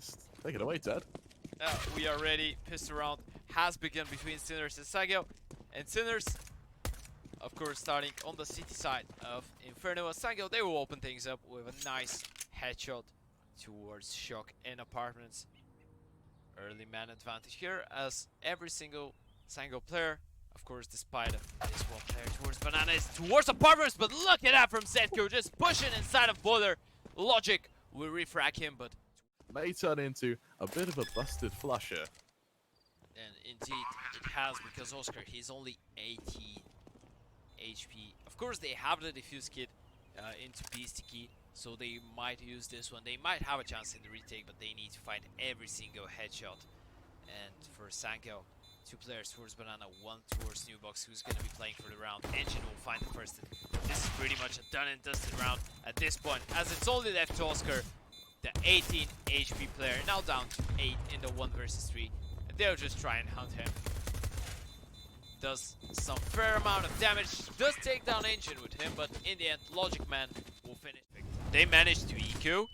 honest. Take it away, Ted. We are ready. Pistol round has begun between Sinners and Sangal. And Sinners, of course, starting on the city side of Inferno. And Sangal, they will open things up with a nice headshot towards Shock and Apartments. Early man advantage here, as every single Sangal player, of course, despite this one player towards Banana, is towards Apartments. But look at that from ZEDKO, just pushing inside of Boiler. Logic will refrag him, but may turn into a bit of a busted flusher. and indeed it has, because Oskar, he's only 18 HP. Of course, they have the defuse kit into beastik, so they might use this one. They might have a chance in the retake, but they need to find every single headshot. And for Sangal, 2 players towards Banana, 1 towards Newbox, who's going to be playing for the round. ngiN will find the first. This is pretty much a done and dusted round at this point, as it's only left to Oskar, the 18 HP player, now down to 8 in the 1 versus 3. And they'll just try and hunt him. Does some fair amount of damage, does take down ngiN with him, but in the end, Logic Man will finish. They managed to EQ,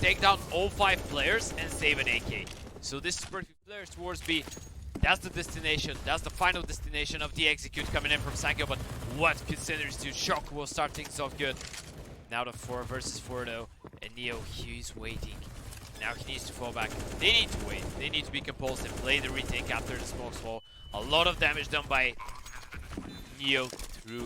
take down all 5 players, and save an AK. So this is perfect players towards B. That's the destination, that's the final destination of the execute coming in from Sangal, but what could Sinners do? Shock will start things off good. Now the 4 versus 4 though, and Neo, he's waiting. Now he needs to fall back. They need to wait, they need to be composed and play the retake after the smokes fall. A lot of damage done by Neo through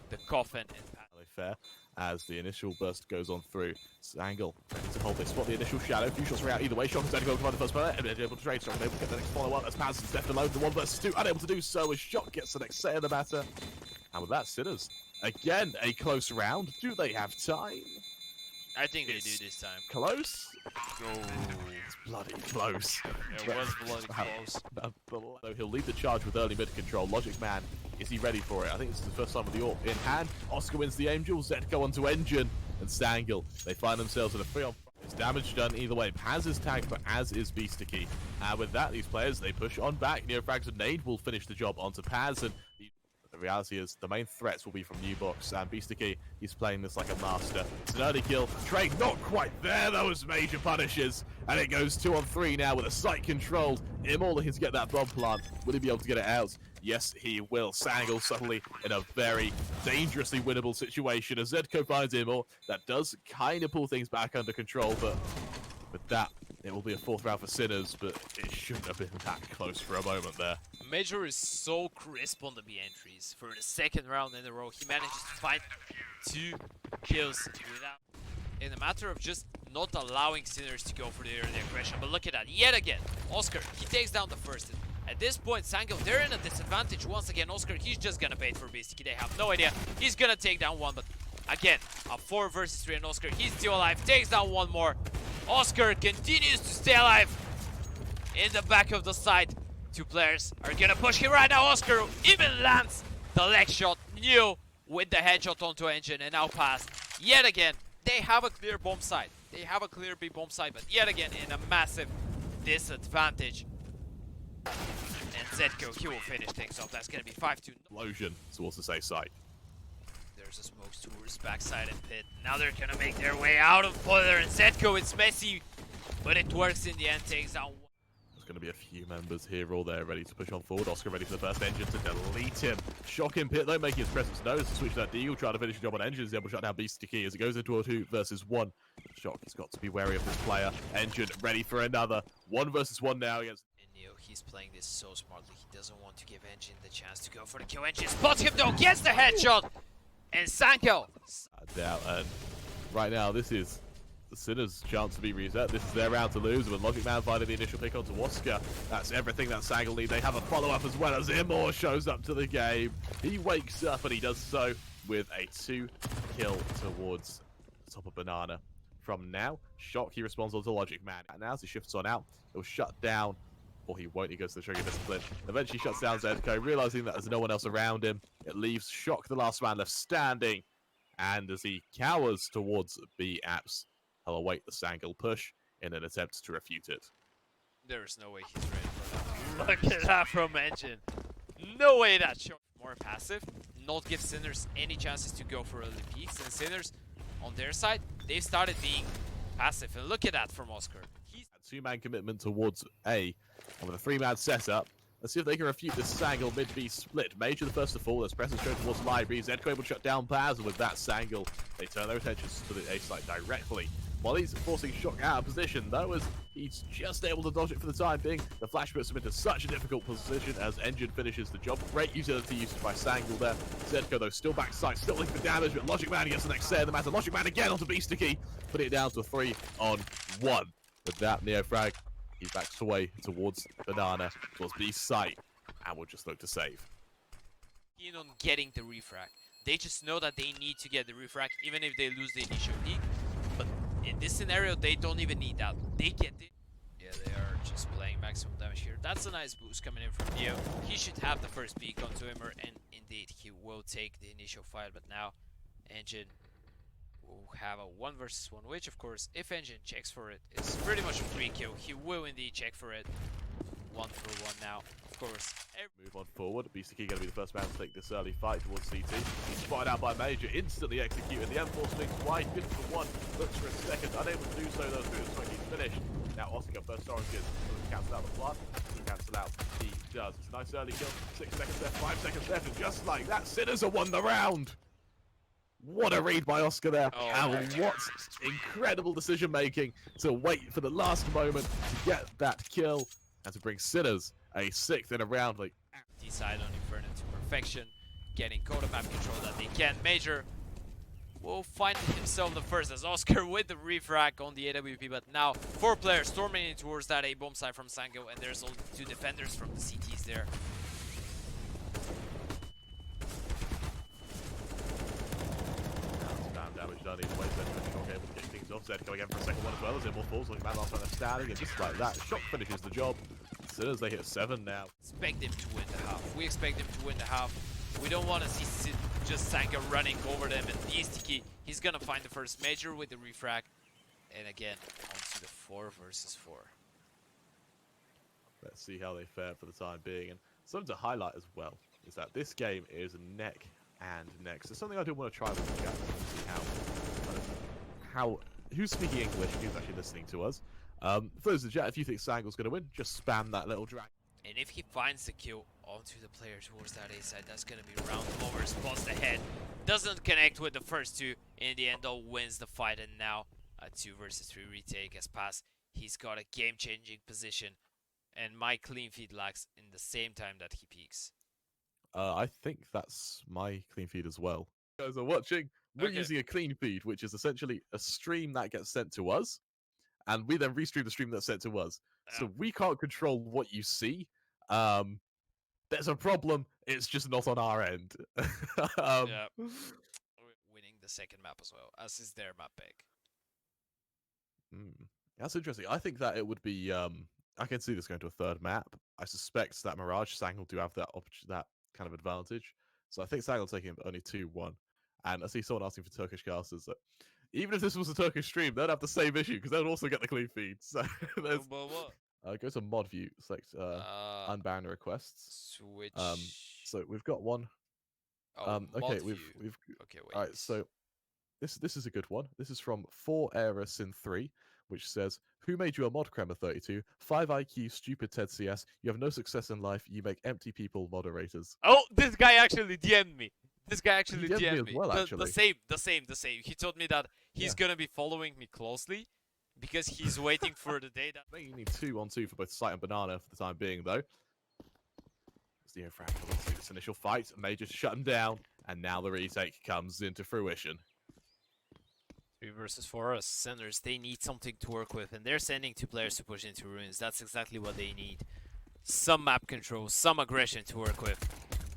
the coffin. And fair, as the initial burst goes on through. Sangal to hold this spot, the initial shadow. Few shots are out either way. Shock is able to find the first player, and able to trade. Shock is able to get the next follow-up as Paz is left alone. The 1 versus 2, unable to do so as Shock gets the next say of the matter. And with that, Sinners, again, a close round. Do they have time? I think they do this time. Close? Oh, it's bloody close. It was bloody close. So he'll lead the charge with early mid control. Logic Man, is he ready for it? I think this is the first time with the AWP in hand. Oskar wins the Angel. ZEDKO onto ngiN, and Sangal, they find themselves in a 3-on-5. It's damage done either way. Paz is tagged, but as is beastik. And with that, these players, they push on back. NEOFRAG's and nade will finish the job onto Paz, and the reality is the main threats will be from Newbox, and beastik, he's playing this like a master. It's an early kill. Trade not quite there, those major punishes. And it goes 2-on-3 now with a site controlled. imoRR looking to get that bomb plant. Will he be able to get it out? Yes, he will. Sangal suddenly in a very dangerously winnable situation as ZEDKO finds imoRR. That does kind of pull things back under control, but with that, it will be a 4th round for Sinners, but it shouldn't have been that close for a moment there. Major is so crisp on the B entries. For the 2nd round in a row, he manages to find 2 kills without, in a matter of just not allowing Sinners to go for the early aggression. But look at that, yet again, Oskar, he takes down the first. At this point, Sangal, they're in a disadvantage once again. Oskar, he's just gonna bait for beastik. They have no idea. He's gonna take down 1, but again, a 4 versus 3, and Oskar, he's still alive, takes down 1 more. Oskar continues to stay alive in the back of the side. 2 players are gonna push him right now. Oskar even lands the leg shot. New with the headshot onto ngiN, and now Paz. Yet again, they have a clear bomb site. They have a clear B bomb site, but yet again in a massive disadvantage. And ZEDKO, he will finish things off. That's gonna be 5-2. Explosion towards the safe side. There's a smoke towards backside and pit. Now they're gonna make their way out of Boiler, and ZEDKO, it's messy, but it works in the end, takes down 1. There's going to be a few members here, all there, ready to push on forward. Oskar ready for the first ngiN to delete him. Shock in pit, though, making his presence known. To switch that deagle, trying to finish the job on ngiN. Is able to shut down beastik as it goes into a 2 versus 1. Shock has got to be wary of this player. ngiN ready for another 1 versus 1 now against. And Neo, he's playing this so smartly. He doesn't want to give ngiN the chance to go for the kill. ngiN spots him, though, gets the headshot. And Sangal. I doubt, and right now, this is the Sinners' chance to be reset. This is their round to lose. With Logic Man finding the initial pick onto Oskar, that's everything that Sangal need. They have a follow-up as well as imoRR shows up to the game. He wakes up, and he does so with a 2 kill towards the top of Banana. From now, Shock, he responds onto Logic Man. And now as he shifts on out, he'll shut down, or he won't, he goes to the trigger discipline. Eventually shuts down ZEDKO, realizing that there's no one else around him. It leaves Shock, the last man left standing. And as he cowers towards B apps, he'll await the Sangal push in an attempt to refute it. There's no way he's ready for that. Look at that from ngiN. No way that Shock. More passive, not give Sinners any chances to go for early peaks. And Sinners, on their side, they've started being passive, and look at that from Oskar. He's Two-man commitment towards A, and with a three-man setup, let's see if they can refute this Sangal mid-B split. Major the first to fall, as Brehze goes towards Library. ZEDKO able to shut down Paz, and with that Sangal, they turn their attentions to the A side directly. Molly's forcing Shock out of position, though, as he's just able to dodge it for the time being. The flash puts him into such a difficult position as ngiN finishes the job. Great utility used by Sangal there. ZEDKO, though, still backside, still looking for damage, but Logic Man gets the next set of the matter. Logic Man again onto beastik, putting it down to a 3-on-1. With that, NEOFRAG, he backs away towards Banana, towards B site, and will just look to save. keen on getting the refrag. They just know that they need to get the refrag, even if they lose the initial peak. But in this scenario, they don't even need that. They get it. Yeah, they are just playing maximum damage here. That's a nice boost coming in from Neo. He should have the first peak onto him, and indeed, he will take the initial fight. But now, ngiN will have a 1 versus 1, which, of course, if ngiN checks for it, is pretty much a free kill. He will indeed check for it. 1 for 1 now, of course. Move on forward. beastik going to be the first man to take this early fight towards CT. He's spotted out by Major, instantly executed. The M4 swings wide, good for 1, looks for a second, unable to do so though. So he's finished. Now Oskar, first orange is going to cancel out the plant. To cancel out, he does. It's a nice early kill. 6 seconds left, 5 seconds left, and just like that, Sinners have won the round. What a read by Oskar there, and what incredible decision making to wait for the last moment to get that kill and to bring Sinners a 6th in a round. Like, decide on Inferno to perfection, getting coda map control that they can. Major will find himself the first as Oskar with the refrag on the AWP, but now 4 players storming in towards that A bomb side from Sangal, and there's only 2 defenders from the CTs there. Damage done either way. ZEDKO not able to get things off. ZEDKO again for a second one as well as imoRR falls. Looking bad last time they're standing, and just like that, Shock finishes the job. Sinners, they hit 7 now. Expect him to win the half. We expect him to win the half. We don't want to see just Sangal running over them, and beastik, he's gonna find the first Major with the refrag. And again, onto the 4 versus 4. Let's see how they fare for the time being. And something to highlight as well is that this game is neck and neck. So something I do want to try with the chat to see how who's speaking English, who's actually listening to us. For those in the chat, if you think Sangal's going to win, just spam that little drag. And if he finds the kill onto the player towards that A side, that's going to be round over, spots the head. Doesn't connect with the first 2. In the end, though, wins the fight. And now a 2 versus 3 retake has passed. He's got a game-changing position. And my clean feed lags in the same time that he peaks. I think that's my clean feed as well. You guys are watching. We're using a clean feed, which is essentially a stream that gets sent to us, and we then restream the stream that's sent to us. So we can't control what you see. There's a problem. It's just not on our end. Yeah. Winning the second map as well, as is their map pick. That's interesting. I think that it would be. I can see this going to a 3rd map. I suspect that Mirage Sangal do have that kind of advantage. So I think Sangal taking only 2-1. And I see someone asking for Turkish casters. So even if this was a Turkish stream, they'd have the same issue because they'd also get the clean feed. So there's. Go to mod view, select unban requests. Switch. So we've got one. Okay, we've. Okay, wait. All right, so this is a good one. This is from 4EraSyn3, which says, "Who made you a mod, Kremmer32? 5 IQ, stupid Ted CS. You have no success in life. You make empty people moderators." Oh, this guy actually DM'd me. This guy actually DM'd me. Well, the same. He told me that he's gonna be following me closely because he's waiting for the day that. I think you need 2-on-2 for both Sight and Banana for the time being, though. As the NEOFRAG comes to this initial fight, Major shut him down, and now the retake comes into fruition. 3 versus 4 as Sinners, they need something to work with, and they're sending 2 players to push into ruins. That's exactly what they need. Some map control, some aggression to work with.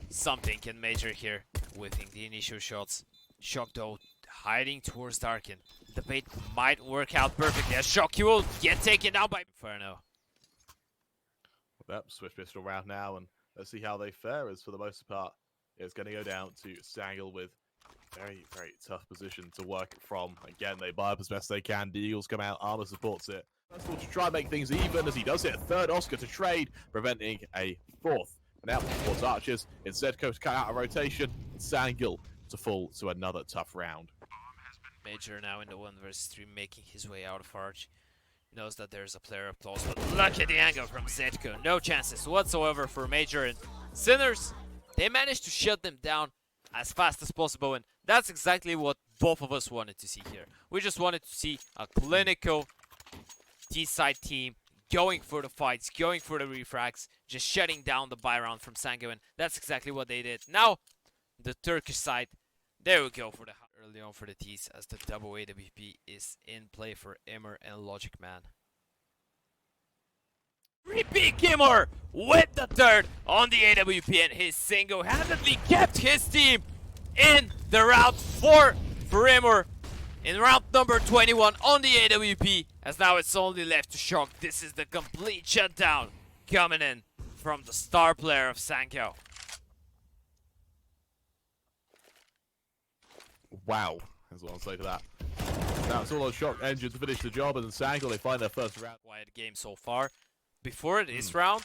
Something can Major here, whiffing the initial shots. Shock though, hiding towards Darken. The bait might work out perfectly as Shock, you will get taken down by Inferno. Yep, switch pistol round now, and let's see how they fare, as for the most part, it's going to go down to Sangal with very, very tough position to work from. Again, they buy up as best they can. The Eagles come out, Armor supports it. First of all, to try and make things even, as he does hit a 3rd Oskar to trade, preventing a 4th. And now towards Archers, it's ZEDKO to cut out a rotation, and Sangal to fall to another tough round. Major now in the 1v3 making his way out of Arch. Knows that there's a player up close, but look at the angle from ZEDKO. No chances whatsoever for Major, and Sinners, they managed to shut them down as fast as possible, and that's exactly what both of us wanted to see here. We just wanted to see a clinical T-side team going for the fights, going for the refrags, just shutting down the buy round from Sangal, and that's exactly what they did. Now, the Turkish side, they will go for the early on for the T's as the double AWP is in play for imoRR and logic man. Repeat imoRR with the third on the AWP, and he single-handedly kept his team in the round 4 for imoRR in round number 21 on the AWP, as now it's only left to Shock. This is the complete shutdown coming in from the star player of Sangal. Wow, that's what I'll say to that. Now it's all on Shock Engine to finish the job, and Sangal, they find their first round. Quiet game so far. Before this round,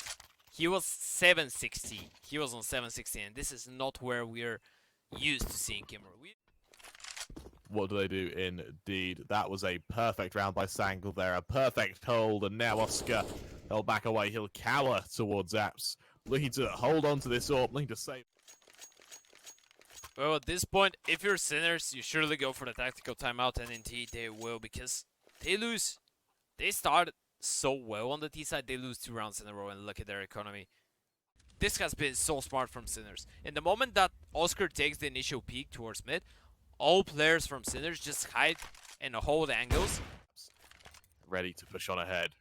he was 760. He was on 760, and this is not where we're used to seeing imoRR. What do they do indeed? That was a perfect round by Sangal there, a perfect hold, and now Oskar held back away. He'll cower towards Apps, looking to hold on to this AWP, looking to save. Well, at this point, if you're Sinners, you surely go for the tactical timeout, and indeed they will, because they lose. They started so well on the T side, they lose 2 rounds in a row, and look at their economy. This has been so smart from Sinners. In the moment that Oskar takes the initial peek towards mid, all players from Sinners just hide and hold angles. Ready to push on ahead.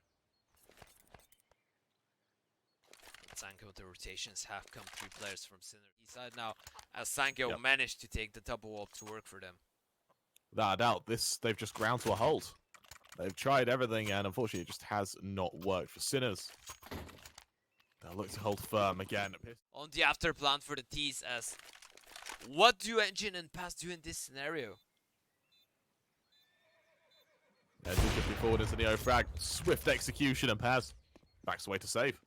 Sangal, the rotations have come 3 players from Sinners side now, as Sangal managed to take the double up to work for them. Without a doubt, they've just ground to a halt. They've tried everything, and unfortunately, it just has not worked for Sinners. They'll look to hold firm again. On the after plan for the T's, as what do ngiN and Pass do in this scenario? Engine shifting forward into NEOFRAG. Swift execution, and Pass backs away to save.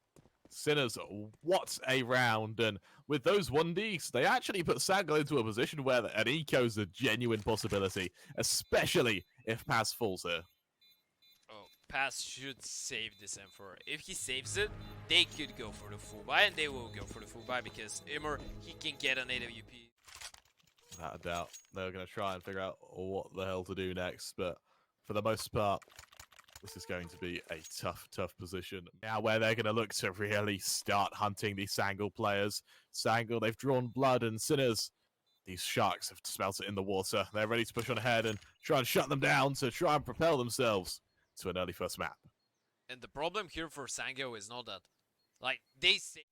Sinners, what a round, and with those 1Ds, they actually put Sangal into a position where an eco is a genuine possibility, especially if Pass falls here. Oh, Pass should save this M4. If he saves it, they could go for the full buy, and they will go for the full buy because imoRR, he can get an AWP. Without a doubt, they're going to try and figure out what the hell to do next, but for the most part, this is going to be a tough position. Now where they're going to look to really start hunting these Sangal players. Sangal, they've drawn blood, and Sinners, these sharks have smelt it in the water. They're ready to push on ahead and try and shut them down to try and propel themselves to an early first map. And the problem here for Sangal is not that, like, they say...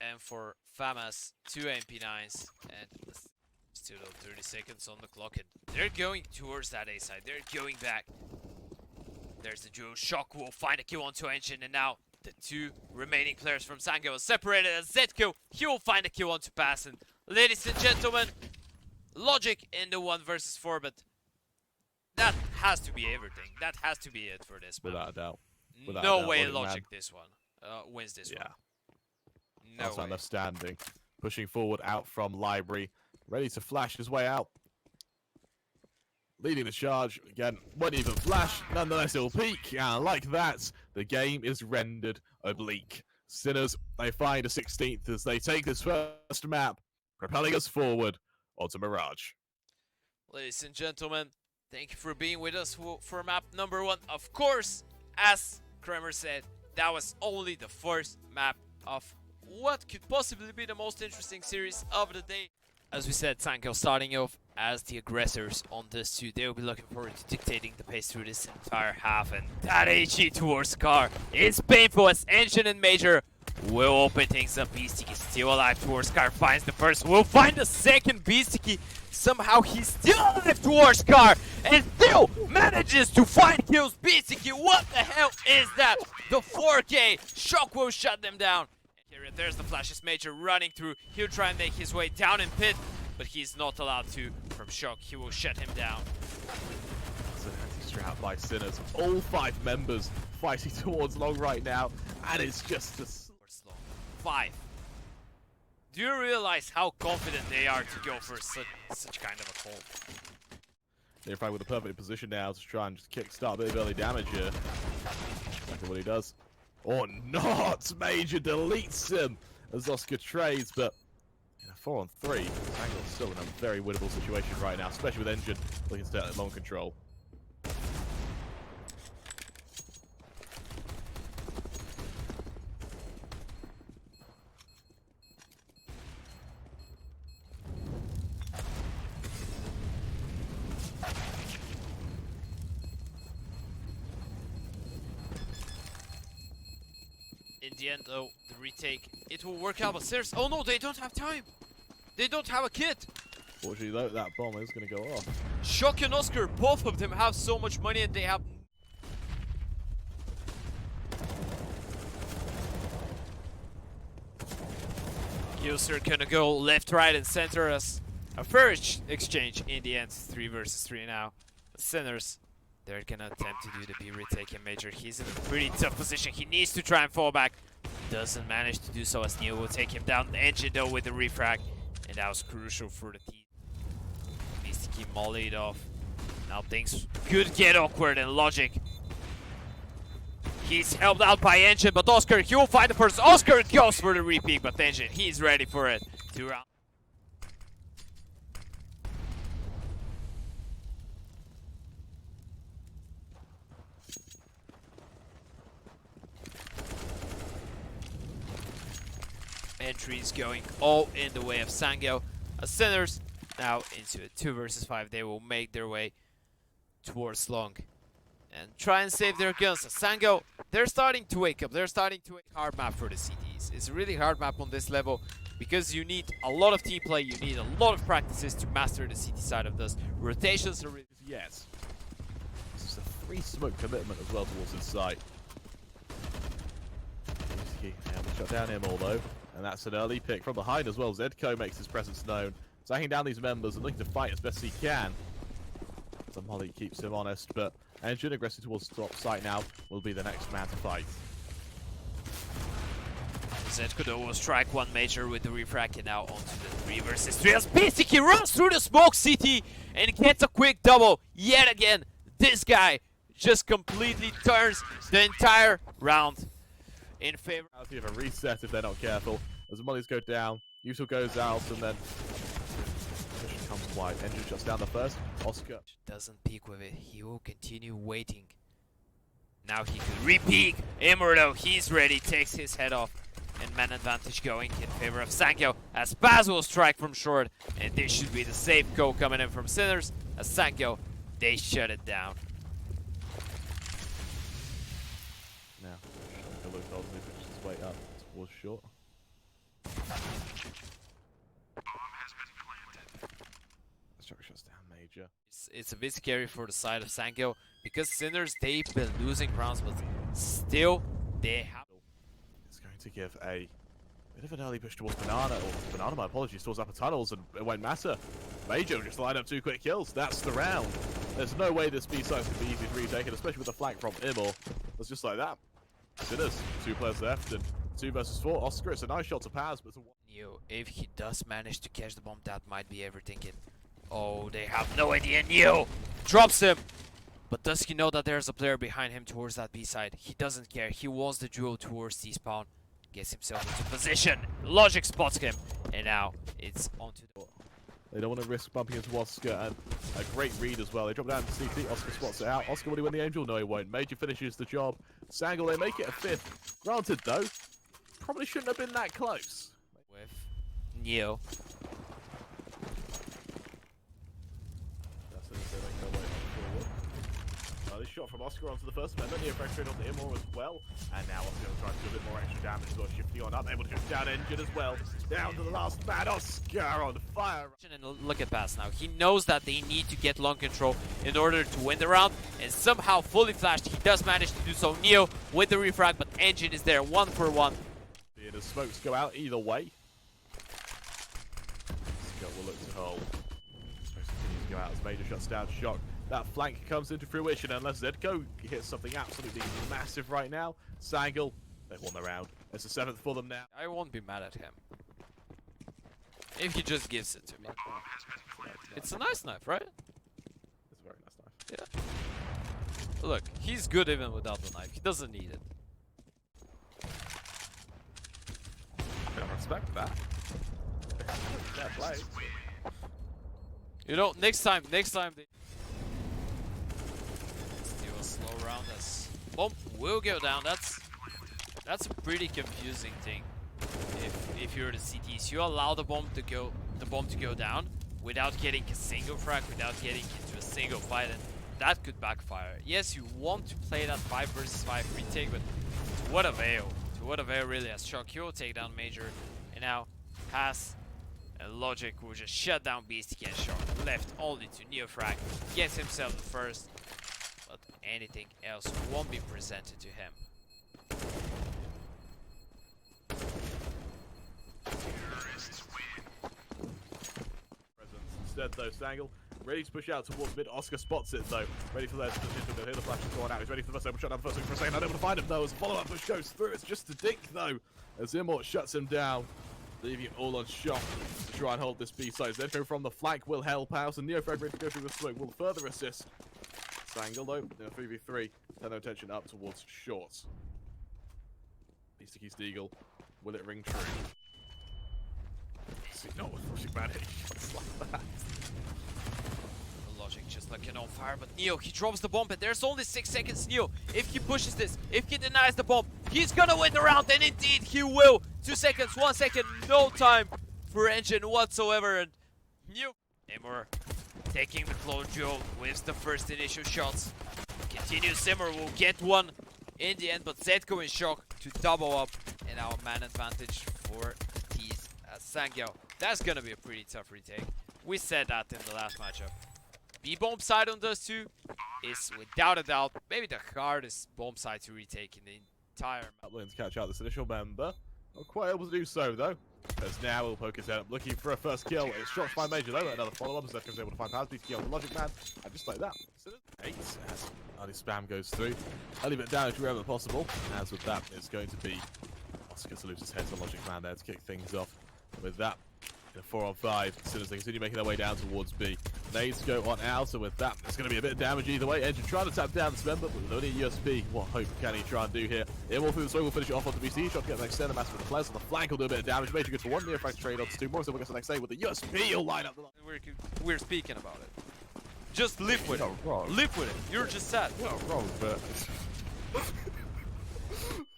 And for Famas, 2 MP9s, and still 30 seconds on the clock, and they're going towards that A side. They're going back. There's the duo. Shock will find a kill onto ngiN, and now the 2 remaining players from Sangal are separated as ZEDKO. He will find a kill onto Pass, and ladies and gentlemen, logic in the 1v4, but that has to be everything. That has to be it for this, man. Without a doubt. No way logic this one wins this one. No That's way. enough standing. Pushing forward out from Library. Ready to flash his way out. Leading the charge. Again, won't even flash. Nonetheless, he'll peek. And like that, the game is rendered oblique. Sinners, they find a 16th as they take this first map, propelling us forward onto Mirage. Ladies and gentlemen, thank you for being with us for map number 1. Of course, as KRIMZ said, that was only the first map of what could possibly be the most interesting series of the day. As we said, Sangal starting off as the aggressors on this 2. They will be looking forward to dictating the pace through this entire half, and that HE towards Car is painful as ngiN and Major will open things up. beastik is still alive towards Car, finds the first, will find the second. beastik, somehow he's still alive towards Car and still manages to find kills. beastik, what the hell is that? The 4K, Shock will shut them down. There's the flashes. Major running through. He'll try and make his way down in pit, but he's not allowed to from Shock. He will shut him down. That's an anti-strat by Sinners. All 5 members fighting towards long right now, and it's just a... 5. Do you realize how confident they are to go for such kind of a call? NEOFRAG with a perfect position now to try and just kickstart a bit of early damage here. Exactly what he does. Or not! Major deletes him as Oskar trades, but in a 4-on-3, Sangal's still in a very winnable situation right now, especially with ngiN looking to take long control. In the end, though, the retake, it will work out, but seriously, oh no, they don't have time! They don't have a kit! Fortunately, though, that bomb is going to go off. Shock and Oskar, both of them have so much money and they have... User gonna go left, right, and center as a fair exchange in the end. 3 versus 3 now. Sinners, they're gonna attempt to do the B retake in major. He's in a pretty tough position. He needs to try and fall back. Doesn't manage to do so as ngiN will take him down. The ngiN though with the refrag. And that was crucial for the team. Needs to keep mollied off. Now things could get awkward and logic. He's helped out by ngiN, but Oskar, he will find the person. Oskar goes for the repeat, but ngiN, he's ready for it. 2 rounds. Entries going all in the way of Sangal. Sinners now into a 2 versus 5. They will make their way towards long and try and save their guns. Sangal, they're starting to wake up. They're starting to wake up. Hard map for the CTs. It's a really hard map on this level because you need a lot of team play. You need a lot of practices to master the CT side of this. Rotations are really... Yes. This is a 3 smoke commitment as well towards his site. Able to shut down him although. And that's an early pick from behind as well. ZEDKO makes his presence known. Sacking down these members and looking to fight as best he can. Some Molly keeps him honest, but ngiN aggressive towards the top site now will be the next man to fight. ZEDKO will strike 1 major with the refrag and now onto the 3 versus 3 as beastik, he runs through the smoke CT and gets a quick double. Yet again, this guy just completely turns the entire round in favor of a reset if they're not careful. As the mollies go down, Usual goes out and then push comes wide. ngiN shuts down the first. Oskar doesn't peek with it. He will continue waiting. Now he could re-peek. imoRR though, he's ready, takes his head off. And man advantage going in favor of Sangal as Baz will strike from short. And this should be the safe go coming in from Sinners as Sangal, they shut it down. Now, look just wait up towards short. Structure shuts down major. It's a bit scary for the side of Sangal because Sinners, they've been losing rounds, but still they have. It's going to give a bit of an early push towards Banana, my apologies, towards upper tunnels, and it won't matter. Major just lined up 2 quick kills. That's the round. There's no way this B site can be easy to retake, especially with the flank from imoRR. It's just like that. Sinners, 2 players left, and 2 versus 4. Oskar, it's a nice shot to pass, but it's a ngiN, if he does manage to catch the bomb, that might be everything. Oh, they have no idea. ngiN drops him. But does he know that there's a player behind him towards that B side? He doesn't care. He wants the duel towards T-spawn. Gets himself into position. Logic spots him. And now it's onto the... They don't want to risk bumping into Oskar, and a great read as well. They drop down to CT. Oskar spots it out. Oskar, will he win the Angel? No, he won't. Major finishes the job. Sangal, they make it a 5th. Granted, though, probably shouldn't have been that close. With ngiN. This shot from Oskar onto the first amendment. NEOFRAG straight onto imoRR as well. And now Oskar trying to do a bit more extra damage as well. Shifting on up, able to shoot down ngiN as well. Down to the last man. Oskar on fire. And look at Baz now. He knows that they need to get long control in order to win the round. And somehow fully flashed, he does manage to do so. ngiN with the refrag, but ngiN is there 1 for 1. The smokes go out either way. Scott will look to hold. Smokes continue to go out as Major shuts down Shock. That flank comes into fruition unless ZEDKO hits something absolutely massive right now. Sangal, they've won the round. It's the 7th for them now. I won't be mad at him. If he just gives it to me. It's a nice knife, right? It's a very nice knife. Yeah. Look, he's good even without the knife. He doesn't need it. I respect that. Fair play. You know, next time they do a slow round as bomb will go down. That's a pretty confusing thing. If you're the CTs, you allow the bomb to go down without getting a single frag, without getting into a single fight, and that could backfire. Yes, you want to play that 5 versus 5 retake, but to what avail? To what avail really, as Cerq will take down Major, and now Pass and Logic will just shut down beastik and Cerq, left only to NEOFRAG, gets himself the first, but anything else won't be presented to him. Instead, though, Sangal ready to push out towards mid. Oskar spots it, though. Ready for their position. They'll hear the flash is going out. He's ready for the first open shot. First for a second. Unable to find him, though. As follow-up push goes through. It's just a dink, though. As imoRR shuts him down, leaving it all on shock to try and hold this B side. ZEDKO from the flank will help out, and NEOFRAG ready to go through the smoke will further assist. Sangal, though, in a 3v3, turn their attention up towards short. beastik deagle. Will it ring true? See, no one's pushing bad shots like that. Logic just looking on fire, but Neo, he drops the bomb, and there's only 6 seconds. Neo, if he pushes this, if he denies the bomb, he's gonna win the round, and indeed he will. 2 seconds, 1 second, no time for ngiN whatsoever, and Neo. imoRR taking the clone duel with the first initial shots. Continues imoRR will get one in the end, but ZEDKO in shock to double up, and our man advantage for Twistzz Sangal. That's gonna be a pretty tough retake. We said that in the last matchup. B-bomb side on those two is without a doubt maybe the hardest bomb side to retake in the entire map. Looking to catch out this initial member. Not quite able to do so, though. As now we'll poke his head up, looking for a first kill. It's shots by Major, though. Another follow-up as ZEDKO's able to find Paz, kill the Logic Man. And just like that, 8 as early spam goes through. Early bit damage wherever possible. As with that, it's going to be Oskar to lose his head to Logic Man there to kick things off. With that, in a 4-on-5, as soon as they continue making their way down towards B. Nades go on out, and with that, there's going to be a bit of damage either way. ngiN trying to tap down this member, but with only a USB, what hope can he try and do here? imoRR through the smoke will finish it off on the BC. Shot to get the next center mass with the flares on the flank will do a bit of damage. Major good for 1, NEOFRAG trade on to 2 more, so we'll get to the next day with the USB. He'll line up the line. We're speaking about it. Just live with it. Wrong. Live with it. You're just sad. Not wrong, but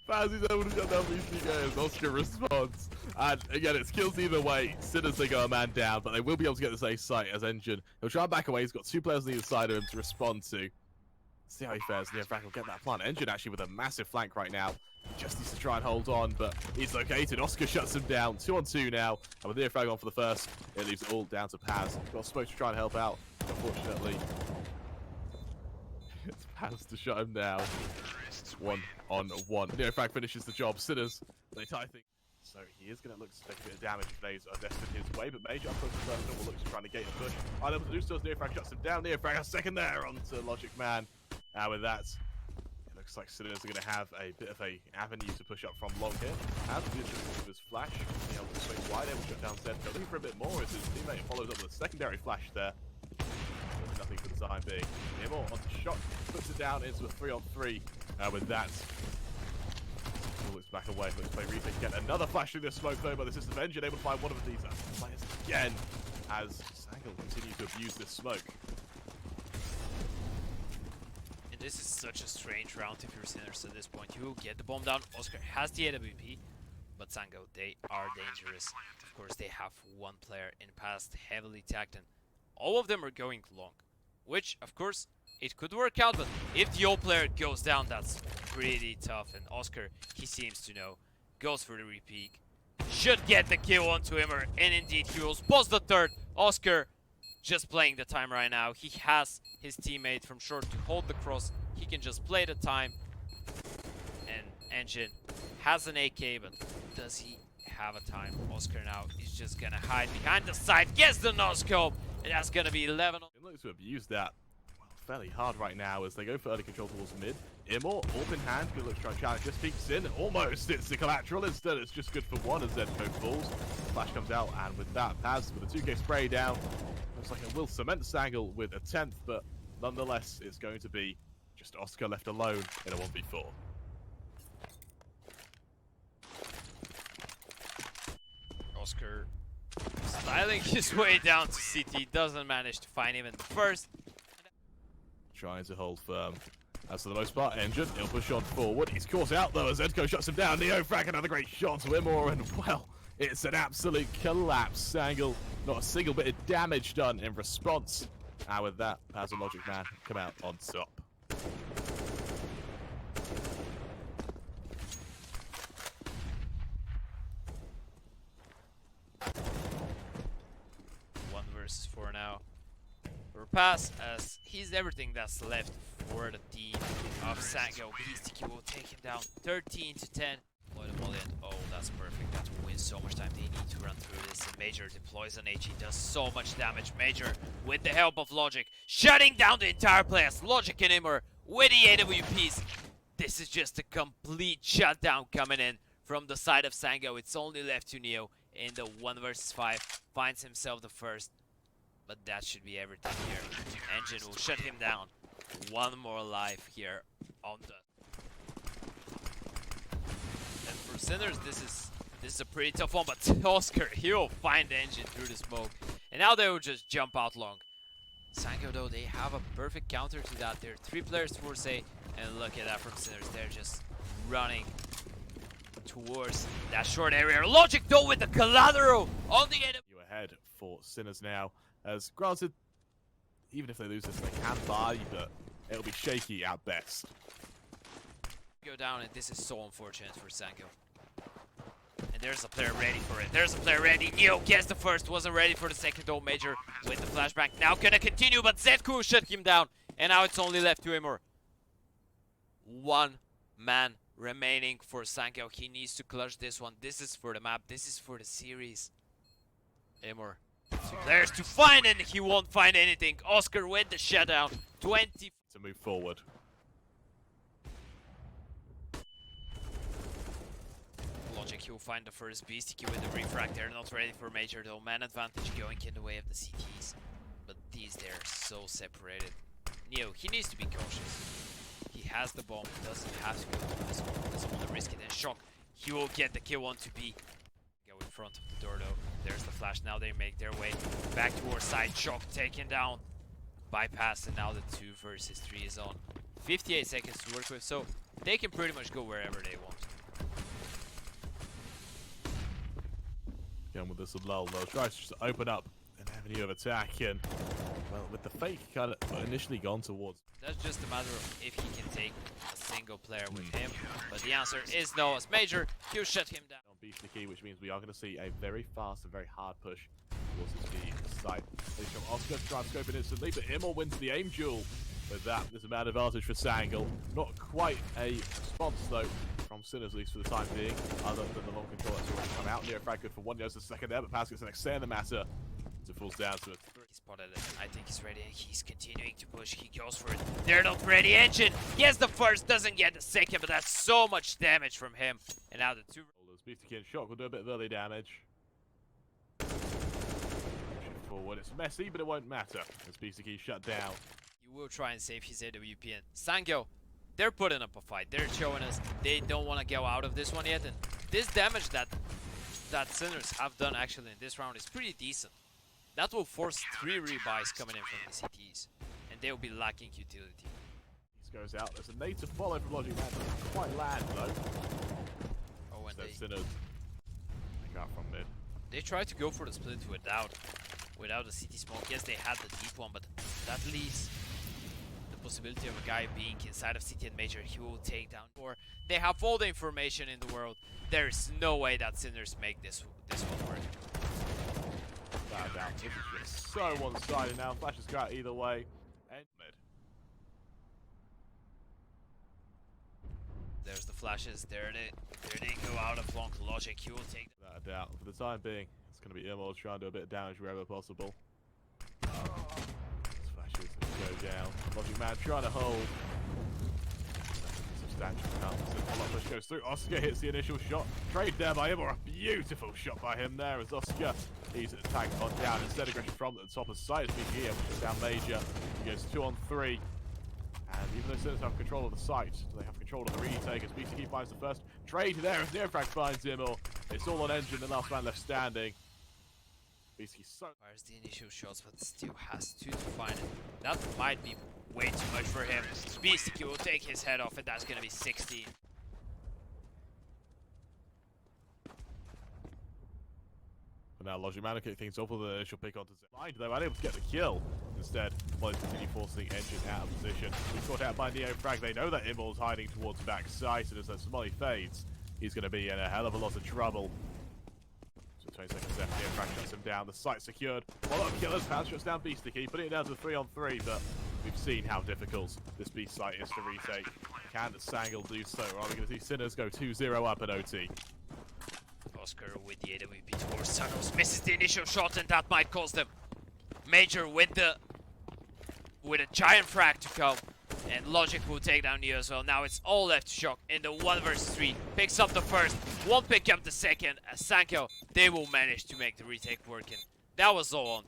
Faz is able to shut down BC as Oskar responds. And again, it's kills either way. Sinners, they go a man down, but they will be able to get this ace site as ngiN. He'll try and back away. He's got 2 players on either side of him to respond to. See how he fares. NEOFRAG will get that plant. ngiN actually with a massive flank right now. He just needs to try and hold on, but he's located. Oskar shuts him down. 2-on-2 now. And with NEOFRAG on for the first, it leaves it all down to Paz. Got Smoke to try and help out. Unfortunately, it's Paz to shut him down. 1-on-1. NEOFRAG finishes the job. Sinners, they tie things. So he is going to look to take a bit of damage if Blaze are destined his way, but Major approaches first and will look to try and negate a push. Unable to do so as NEOFRAG shuts him down. NEOFRAG a second there onto Logic Man. And with that, it looks like Sinners are going to have a bit of a avenue to push up from long here. As the with his flash, being able to swing wide, able to shut down ZEDKO. Looking for a bit more as his teammate follows up with a secondary flash there. Nothing for the time being. imoRR onto shot, puts it down into a 3-on-3. With that, looks back away, looks to play retake again. Another flash through the smoke though by the system of ngiN, able to find one of these players again as Sangal continues to abuse this smoke. And this is such a strange round if you're Sinners at this point. You will get the bomb down. Oskar has the AWP, but Sangal, they are dangerous. Of course, they have 1 player in past heavily tagged, and all of them are going long, which of course it could work out, but if the old player goes down, that's pretty tough. And Oskar, he seems to know, goes for the repeat, should get the kill onto imoRR, and indeed he will pause the third. Oskar just playing the time right now. He has his teammate from short to hold the cross. He can just play the time, and ngiN has an AK, but does he have a time? Oskar now is just gonna hide behind the side, gets the no-scope, and that's gonna be 11. It looks to abuse that fairly hard right now as they go for early control towards mid. imoRR, AWP in hand, good look to try and challenge, just peeks in, almost it's the collateral, instead it's just good for one as ZEDKO falls. Flash comes out, and with that, Paz with a 2k spray down, looks like it will cement Sangal with a 10th, but nonetheless, it's going to be just oskar left alone in a 1v4. oskar styling his way down to CT, doesn't manage to find even the first. Trying to hold firm. As for the most part, ngiN, he'll push on forward. He's caught out though as ZEDKO shuts him down. NEOFRAG, another great shot to imoRR, and well, it's an absolute collapse. Sangal, not a single bit of damage done in response. And with that, Paz and logic man come out on top. One versus 4 now. Pass as he's everything that's left for the team of Sangal. beastik will take him down 13 to 10. Oh, that's perfect. That will win so much time. They need to run through this. And Major deploys an HE, does so much damage. Major, with the help of Logic, shutting down the entire play as Logic and imoRR with the AWPs. This is just a complete shutdown coming in from the side of Sangal. It's only left to Neo in the 1 versus 5. Finds himself the first. But that should be everything here. ngiN will shut him down. One more life here on the. And for Sinners, this is a pretty tough one. But oskar, he'll find ngiN through the smoke, and now they will just jump out long. Sangal though, they have a perfect counter to that. They're 3 players towards A, and look at that from Sinners. They're just running towards that short area. Logic though with the collateral on the end. You ahead for Sinners now. As granted, even if they lose this, they can buy, but it'll be shaky at best. Go down, and this is so unfortunate for Sangal. And there's a player ready for it. There's a player ready. Neo gets the first, wasn't ready for the second though. Major with the flashbang. Now gonna continue, but ZEDKO shut him down. And now it's only left to imoRR. 1 man remaining for Sangal. He needs to clutch this one. This is for the map. This is for the series. imoRR. 2 players to find, and he won't find anything. oskar with the shutdown. 20 to move forward. Logic, he'll find the first beastik with the refrag. They're not ready for Major though. Man advantage going in the way of the CTs. But these, they're so separated. Neo, he needs to be cautious. He has the bomb, doesn't have to go to this one. Doesn't want to risk it. And Shock, he will get the kill on to B. Go in front of the door though. There's the flash. Now they make their way back towards side. Shock taken down. Bypass, and now the 2 versus 3 is on. 58 seconds to work with, so they can pretty much go wherever they want. Again with this lull, they'll try to just open up an avenue of attack, and well, with the fake kind of initially gone towards. That's just a matter of if he can take a single player with him, but the answer is no. As Major, he'll shut him down. On beastik, which means we are going to see a very fast and very hard push towards this B site. They show oskar to try and scope it instantly, but imoRR wins the aim duel. With that, there's a man advantage for Sangal. Not quite a response though from Sinners, at least for the time being, other than the long control that's already come out. NEOFRAG good for 1, there's a second there, but Paz gets the next say in the matter. It falls down to it. He spotted it. I think he's ready, and he's continuing to push. He goes for it. They're not ready. ngiN gets the first, doesn't get the second, but that's so much damage from him. And now the 2. beastik and Shock will do a bit of early damage. Pushing forward, it's messy, but it won't matter. As beastik shut down. He will try and save his AWP, and Sangal, they're putting up a fight. They're showing us they don't want to go out of this one yet, and this damage that Sinners have done actually in this round is pretty decent. That will force 3 rebuys coming in from the CTs, and they will be lacking utility. This goes out. There's a native follow from Logic Man. Doesn't quite land though. Oh, and Sinners back out from mid. They tried to go for the split without the CT smoke. Yes, they had the deep one, but that leaves the possibility of a guy being inside of CT and Major. He will take down. Or they have all the information in the world. There is no way that Sinners make this one work. This is just so one-sided now. Flashes go out either way. And mid. There's the flashes. There they go out of long. Logic, he will take them. Without a doubt. For the time being, it's going to be imoRR trying to do a bit of damage wherever possible. Flashes goes down. Logic Man trying to hold. Substantial amounts. The follow-up push goes through. Oskar hits the initial shot. Trade there by him, or a beautiful shot by him there as Oskar. He's attacked on down. Instead aggression from the top of sight. BG pushes down Major. He goes 2 on 3. And even though Sinners have control of the site, they have control of the retake as beastik finds the first trade there as NEOFRAG finds him, or it's all on ngiN, the last man left standing. beastik so Fires the initial shots, but still has 2 to find it. That might be way too much for him. beastik will take his head off, and that's gonna be 16. But now Logic Man will kick things off with an initial pick onto Blind, though unable to get the kill. Instead, Molly's continue forcing ngiN out of position. He's caught out by NEOFRAG. They know that imoRR's hiding towards back site, and as that Molly fades, he's going to be in a hell of a lot of trouble. So 20 seconds left, NEOFRAG shuts him down. The site's secured. Follow-up killer's house shuts down beastik, putting it down to 3 on 3, but we've seen how difficult this B site is to retake. Can Sangal do so? Are we going to see Sinners go 2-0 up at OT? Oskar with the AWP towards tunnels, misses the initial shot, and that might cost them. Major with a giant frag to come, and Logic will take down Neo as well. Now it's all left to Shock in the 1 versus 3. Picks up the first, won't pick up the second. As Sangal, they will manage to make the retake work, and that was all on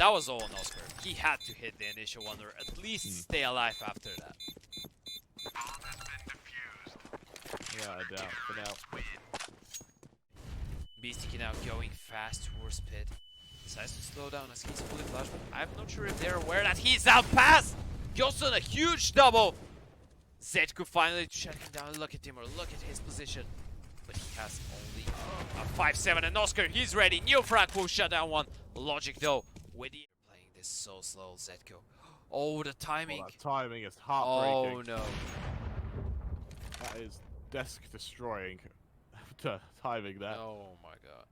Oskar. He had to hit the initial one, or at least stay alive after that. Yeah, I doubt for now. beastik now going fast towards pit. Decides to slow down as he's fully flashed, but I'm not sure if they're aware that he's out past. Goes on a huge double. ZEDKO finally shut him down. Look at him, or look at his position. But he has only a 5-7, and Oskar, he's ready. NEOFRAG will shut down one. Logic though, with the playing this so slow, ZEDKO. Oh, the timing. Well, that timing is heartbreaking. Oh no. That is desk destroying. Timing that. Oh my god.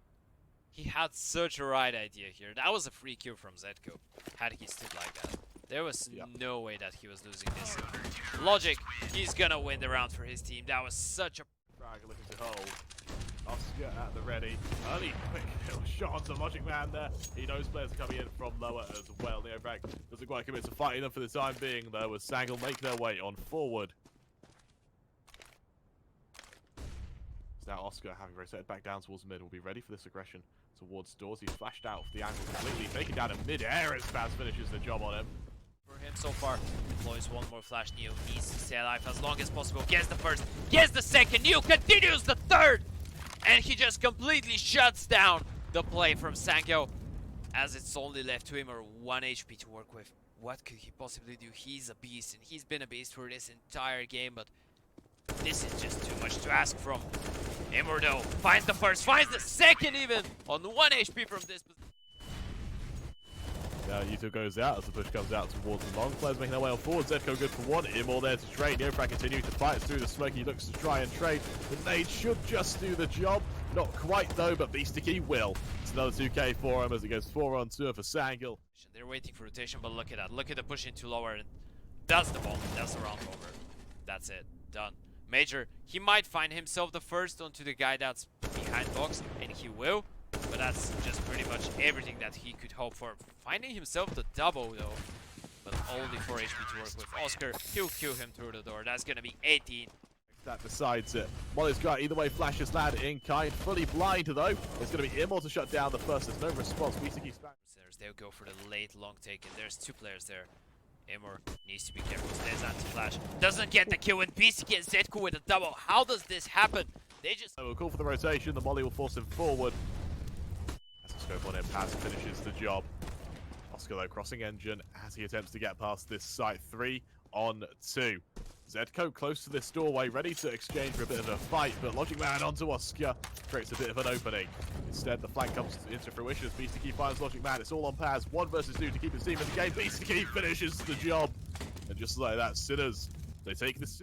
He had such a right idea here. That was a free kill from ZEDKO. Had he stood like that, there was no way that he was losing this. Logic, he's gonna win the round for his team. That was such a Frag looking to hold. Oskar at the ready. Early quick little shot onto Logic Man there. He knows players are coming in from lower as well. NEOFRAG doesn't quite commit to fighting them for the time being though, as Sangal make their way on forward. Now Oskar, having rotated back down towards mid, will be ready for this aggression towards doors. He's flashed out of the angle completely, taken down in mid-air as Baz finishes the job on him. for him so far. Deploys one more flash. Neo needs to stay alive as long as possible. Gets the first, gets the second. Neo continues the third, and he just completely shuts down the play from Sangal, as it's only left to him or 1 HP to work with. What could he possibly do? He's a beast, and he's been a beast for this entire game, but this is just too much to ask from imoRRR though. Finds the first, finds the second even on 1 HP from this position. Now Yuto goes out as the push comes out towards the long. Players making their way on forward. ZEDKO good for one. imoRRR there to trade. NEOFRAG continuing to fight through the smoke. He looks to try and trade. The nade should just do the job. Not quite though, but beastik will. It's another 2k for him as it goes 4-on-2 for Sangal. They're waiting for rotation, but look at that. Look at the push into lower, and that's the bomb. That's the round over. That's it. Done. Major, he might find himself the first onto the guy that's behind box, and he will, but that's just pretty much everything that he could hope for. Finding himself the double though, but only 4 HP to work with. Oskar, he'll kill him through the door. That's gonna be 18. That decides it. Molly's got either way, flashes land in kind. Fully blind though. It's going to be imoRRR to shut down the first. There's no response. beastik back. They'll go for the late long take, and there's 2 players there. imoRRR needs to be careful. There's anti-flash. Doesn't get the kill, and beastik and ZEDKO with a double. How does this happen? They just... We'll call for the rotation. The Molly will force him forward. As the scope on him, Paz finishes the job. Oskar though crossing ngiN as he attempts to get past this site. 3-on-2. ZEDKO close to this doorway, ready to exchange for a bit of a fight, but Logic Man onto Oskar creates a bit of an opening. Instead, the flank comes into fruition as beastik finds Logic Man. It's all on Paz. 1 versus 2 to keep his team in the game. beastik finishes the job. And just like that, Sinners, they take the...